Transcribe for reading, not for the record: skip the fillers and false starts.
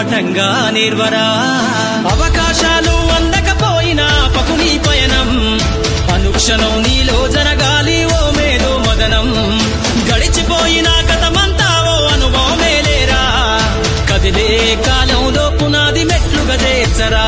పాఠంగా నిర్వరా అవకాశాలు అందకపోయినా పకుని పయనం అనుక్షణం నీలో జరగాలి ఓ మేధో మదనం గడిచిపోయిన గతమంతా ఓ అనుభవమేలేరా కదిలే కాలంలో పునాది మెట్లుగా చేర్చరా